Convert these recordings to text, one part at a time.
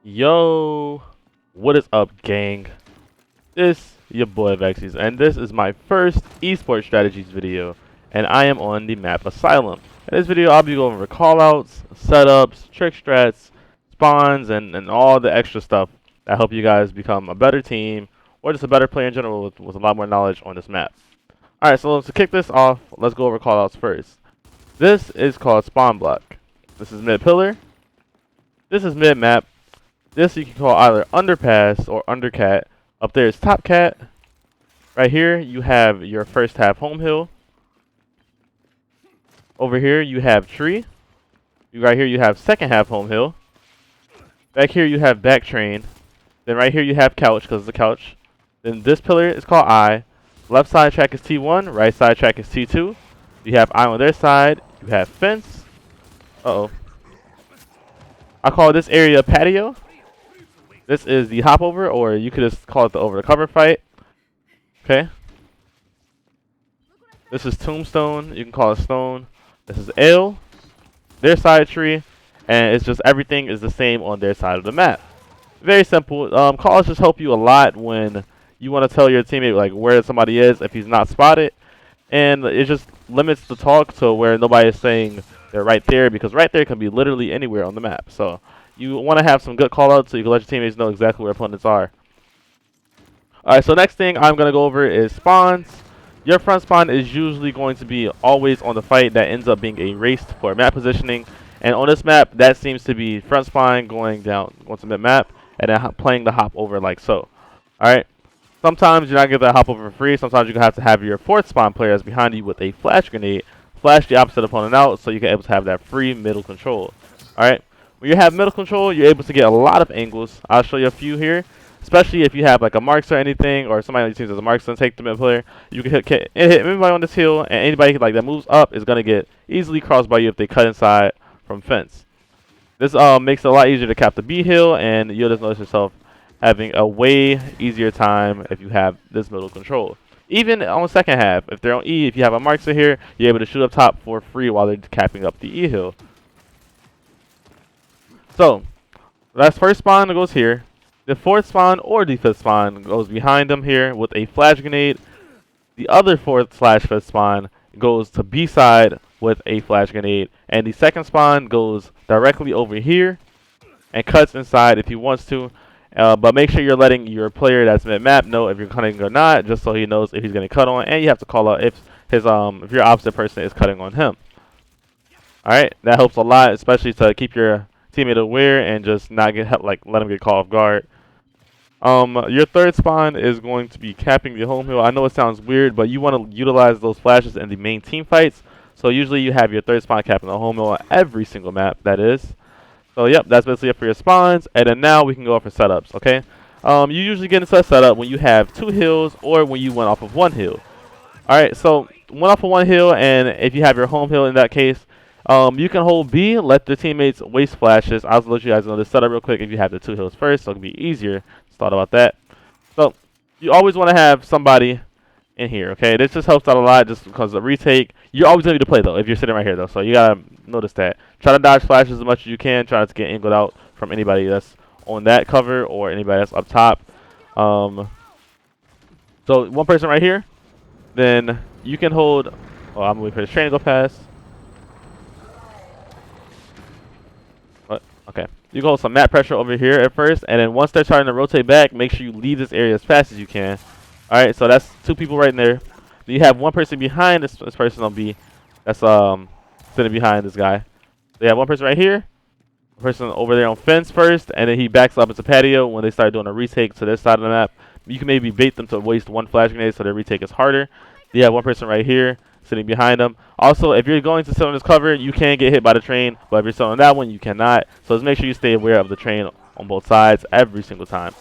Yo, what is up, gang? This your boy Avexys, and this is my first esports strategies video, and I am on the map Asylum. In this video, I'll be going over callouts, setups, trick strats, spawns, and all the extra stuff that help you guys become a better team or just a better player in general with a lot more knowledge on this map. Alright, so to kick this off, let's go over callouts first. This is called spawn block. This is mid pillar. This is mid map. This you can call either underpass or undercat. Up there is top cat. Right here you have your first half home hill. Over here you have tree. Right here you have second half home hill. Back here you have back train. Then right here you have couch because it's a couch. Then this pillar is called I. Left side track is T1. Right side track is T2. You have I on their side. You have fence. Uh-oh. I call this area patio. This is the hop over, or you could just call it the over the cover fight. Okay. This is tombstone. You can call it stone. This is L. Their side tree, and it's just everything is the same on their side of the map. Very simple. Calls just help you a lot when you want to tell your teammate like where somebody is if he's not spotted, and it just limits the talk to where nobody is saying they're right there, because right there can be literally anywhere on the map. So you want to have some good callouts so you can let your teammates know exactly where opponents are. Alright, so next thing I'm going to go over is spawns. Your front spawn is usually going to be always on the fight that ends up being erased for map positioning. And on this map, that seems to be front spawn going to mid map and then playing the hop over like so. Alright, sometimes you're not going to get that hop over for free. Sometimes you're going to have your fourth spawn players behind you with a flash grenade. Flash the opposite opponent out so you can able to have that free middle control. Alright. When you have middle control, you're able to get a lot of angles. I'll show you a few here, especially if you have like a marks or anything, or somebody on your team as a marks and take the mid player. You can hit anybody on this hill, and anybody like that moves up is gonna get easily crossed by you if they cut inside from fence. This makes it a lot easier to cap the B hill, and you'll just notice yourself having a way easier time if you have this middle control. Even on the second half, if they're on E, if you have a markser here, you're able to shoot up top for free while they're capping up the E hill. So, that's first spawn that goes here. The fourth spawn or the fifth spawn goes behind them here with a flash grenade. The other fourth/fifth spawn goes to B side with a flash grenade. And the second spawn goes directly over here and cuts inside if he wants to. But make sure you're letting your player that's mid-map know if you're cutting or not, just so he knows if he's going to cut on. And you have to call out if your opposite person is cutting on him. Alright, that helps a lot, especially to keep your teammate aware and just not let him get caught off guard. Your third spawn is going to be capping the home hill. I know it sounds weird, but you want to utilize those flashes in the main team fights. So usually you have your third spawn capping the home hill on every single map, that is. So yep, that's basically it for your spawns. And then now we can go for setups, okay? You usually get into a setup when you have two hills or when you went off of one hill. Alright, so went off of one hill, and if you have your home hill in that case, you can hold B, let the teammates waste flashes. I'll let you guys know this setup real quick if you have the two hills first, so it can be easier. Just thought about that. So, you always want to have somebody in here, okay? This just helps out a lot just because the retake. You're always going to need to play, though, if you're sitting right here, though. So, you got to notice that. Try to dodge flashes as much as you can. Try not to get angled out from anybody that's on that cover or anybody that's up top. So, one person right here. Then, you can hold... Oh, I'm waiting for this train to go past. Okay, you can hold some map pressure over here at first, and then once they're starting to rotate back, make sure you leave this area as fast as you can. Alright, so that's two people right in there. Then you have one person behind this person on B. That's sitting behind this guy. They have one person right here, one person over there on fence first, and then he backs up into patio when they start doing a retake to their side of the map. You can maybe bait them to waste one flash grenade so their retake is harder. You have one person right here sitting behind them. Also, if you're going to sit on this cover, you can get hit by the train, but if you're sitting on that one, you cannot. So just make sure you stay aware of the train on both sides every single time.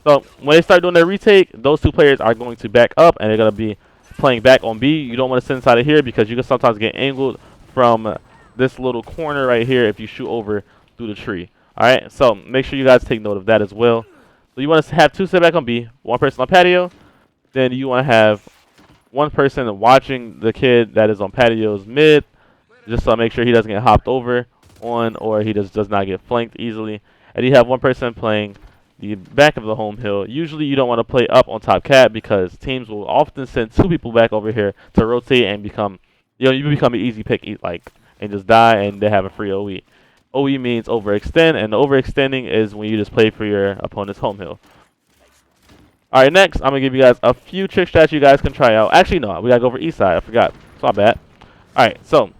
So when they start doing their retake, those two players are going to back up, and they're going to be playing back on B. You don't want to sit inside of here because you can sometimes get angled from this little corner right here if you shoot over through the tree. Alright, so make sure you guys take note of that as well. So you want to have two sit back on B, one person on patio, then you want to have one person watching the kid that is on patio's mid, just to make sure he doesn't get hopped over on, or he just does not get flanked easily. and you have one person playing the back of the home hill. Usually you don't want to play up on top cat because teams will often send 2 people back over here to rotate and become, you become an easy pick, and just die, and they have a free OE. OE means overextend, and overextending is when you just play for your opponent's home hill. Alright, next, I'm going to give you guys a few trick strats you guys can try out. Actually, no, we got to go over east side. I forgot. It's not bad. Alright, so,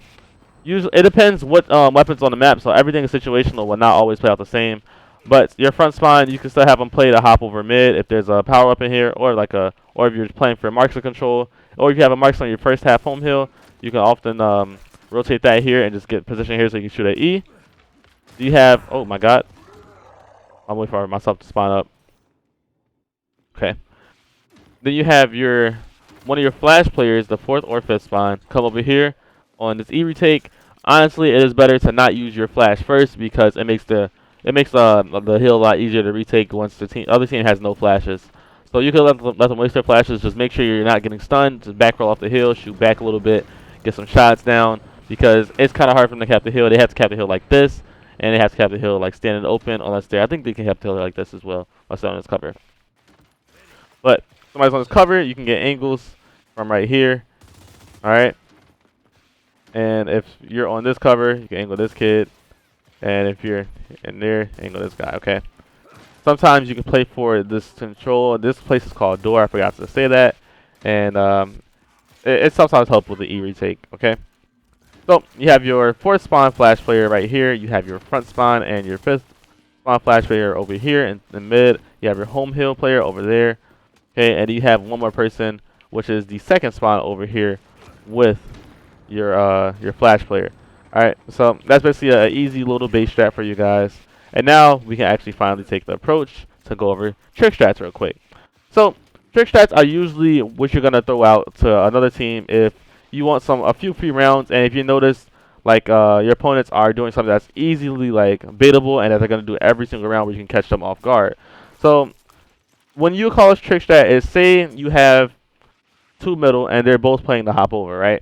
usually it depends what weapons on the map, so everything is situational, will not always play out the same. But your front spine, you can still have them play to hop over mid if there's a power up in here, or or if you're playing for marksman control, or if you have a marksman on your first half home hill, you can often rotate that here and just get position here so you can shoot at E. Do you have? Oh my God! I'm waiting for myself to spawn up. Okay. Then you have one of your flash players, the 4th or 5th spawn, come over here on this E retake. Honestly, it is better to not use your flash first because it makes the hill a lot easier to retake once the other team has no flashes. So you can let them waste their flashes. Just make sure you're not getting stunned. Just back roll off the hill, shoot back a little bit, get some shots down because it's kind of hard for them to cap the hill. They have to cap the hill like this, and they have to cap the hill like standing open unless I think they can cap the hill like this as well while still on this cover. But somebody's on this cover, you can get angles from right here. Alright. And if you're on this cover, you can angle this kid. And if you're in there, angle this guy, okay? Sometimes you can play for this control. This place is called door. I forgot to say that. And it sometimes helps with the E retake, okay? So you have your 4th spawn flash player right here. You have your front spawn and your 5th spawn flash player over here in the mid. You have your home hill player over there. Okay, and you have one more person, which is the 2nd spawn over here with your flash player. Alright, so that's basically an easy little base strat for you guys. And now we can actually finally take the approach to go over trick strats real quick. So trick strats are usually what you're gonna throw out to another team if you want a few free rounds, and if you notice like your opponents are doing something that's easily like baitable and that they're gonna do every single round where you can catch them off guard. So when you call this trick strat is, say you have 2 middle and they're both playing the hop over, right?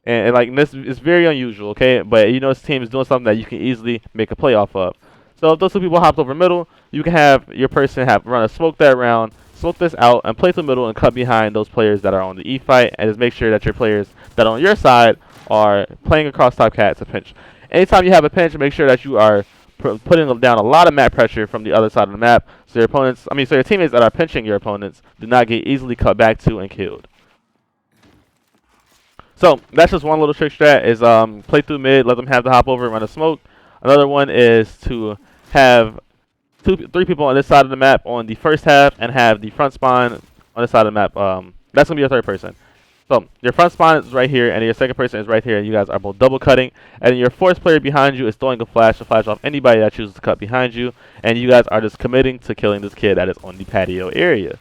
And like this is very unusual, okay? But you know this team is doing something that you can easily make a play off of. So if those 2 people hopped over middle, you can have your person run a smoke that round, smoke this out, and play through middle and cut behind those players that are on the E fight, and just make sure that your players that are on your side are playing across top cat to pinch. Anytime you have a pinch, make sure that you are putting down a lot of map pressure from the other side of the map, so your teammates that are pinching your opponents do not get easily cut back to and killed. So that's just one little trick strat is play through mid, let them have the hop over and run a smoke. Another one is to have 3 people on this side of the map on the first half and have the front spawn on this side of the map. That's gonna be your 3rd person. So your front spawn is right here, and your 2nd person is right here, and you guys are both double cutting. And your 4th player behind you is throwing a flash to flash off anybody that chooses to cut behind you, and you guys are just committing to killing this kid that is on the patio area.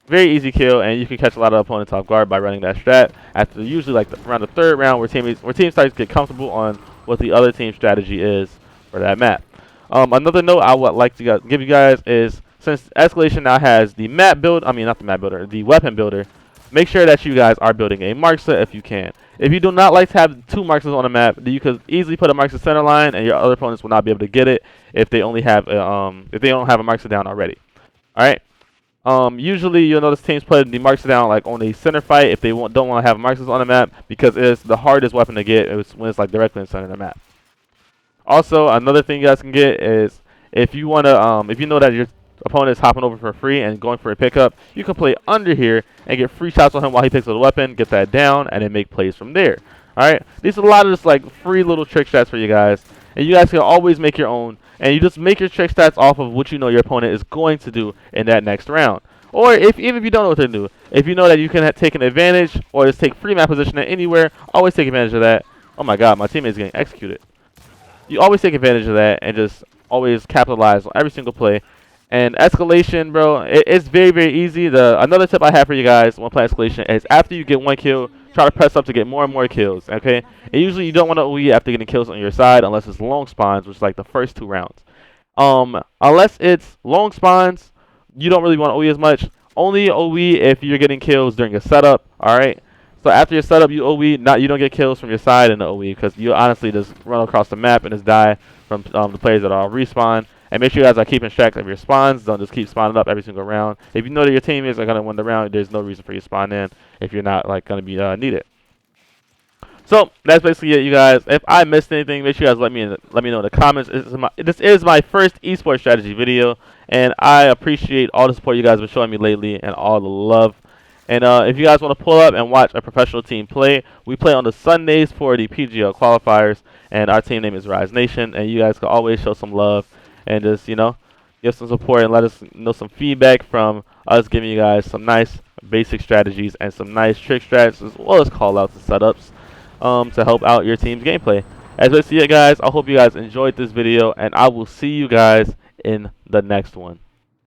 Very easy kill, and you can catch a lot of opponents off guard by running that strat. After usually like around the 3rd round, where teams start to get comfortable on what the other team's strategy is for that map. Another note I would like to give you guys is, since Escalation now has the the weapon builder, make sure that you guys are building a marksman if you can. If you do not like to have 2 marksmen on the map, then you could easily put a marksman center line, and your other opponents will not be able to get it if they only have if they don't have a marksman down already. All right. Usually you'll notice teams put the marksman down like on a center fight if they don't want to have marksmen on the map, because it's the hardest weapon to get when it's like directly in the center of the map. Also, another thing you guys can get is if you want to, if you know that your opponent is hopping over for free and going for a pickup, you can play under here and get free shots on him while he picks up the weapon, get that down, and then make plays from there. Alright, these are a lot of just like free little trick stats for you guys, and you guys can always make your own, and you just make your trick stats off of what you know your opponent is going to do in that next round. Or even if you don't know what to do, if you know that you can take an advantage or just take free map position anywhere, always take advantage of that. Oh my God, my teammate is getting executed. You always take advantage of that and just always capitalize on every single play. And escalation, bro, it's very, very easy. Another tip I have for you guys when playing escalation is after you get 1 kill, try to press up to get more and more kills, okay? And usually you don't want to OE after getting kills on your side unless it's long spawns, which is like the first 2 rounds. Unless it's long spawns, you don't really want to OE as much. Only OE if you're getting kills during a setup, alright? So after your setup, you OE, you don't get kills from your side in the OE, because you honestly just run across the map and just die from the players that are respawn. And make sure you guys are keeping track of your spawns. Don't just keep spawning up every single round. If you know that your teammates are going to win the round, there's no reason for you to spawn in if you're not like going to be needed. So that's basically it, you guys. If I missed anything, make sure you guys let me know in the comments. This is my first esports strategy video, and I appreciate all the support you guys have been showing me lately and all the love. And if you guys want to pull up and watch a professional team play, we play on the Sundays for the PGL qualifiers, and our team name is Rise Nation. And you guys can always show some love and just give some support and let us know some feedback from us, giving you guys some nice basic strategies and some nice trick strats as well as callouts and setups. To help out your team's gameplay. As I see it, guys, I hope you guys enjoyed this video, and I will see you guys in the next one.